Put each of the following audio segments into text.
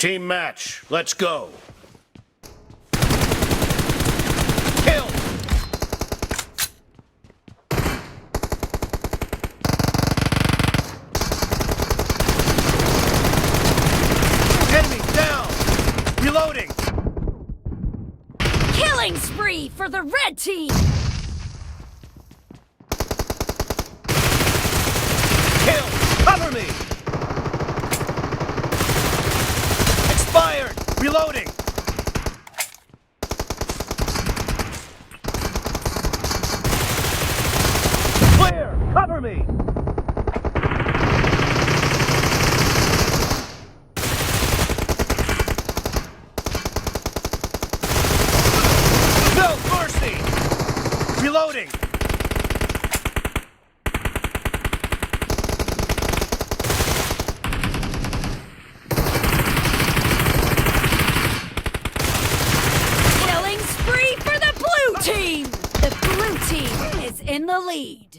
Team match. Let's go. Kill. Enemy down. Reloading. Killing spree for the red team! Kill. Cover me. Expired. Reloading. Clear. Cover me. No mercy. Reloading. Killing spree for the blue team! The blue team is in the lead.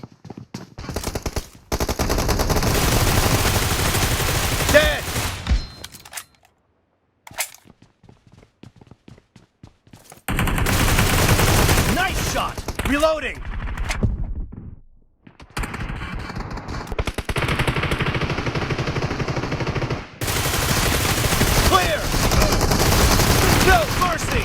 Dead. Nice shot. Reloading. Clear. No mercy.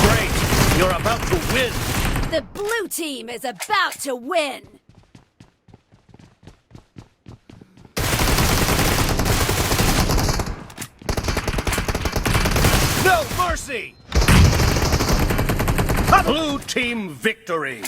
Great. You're about to win. The blue team is about to win. No mercy. Blue team victory.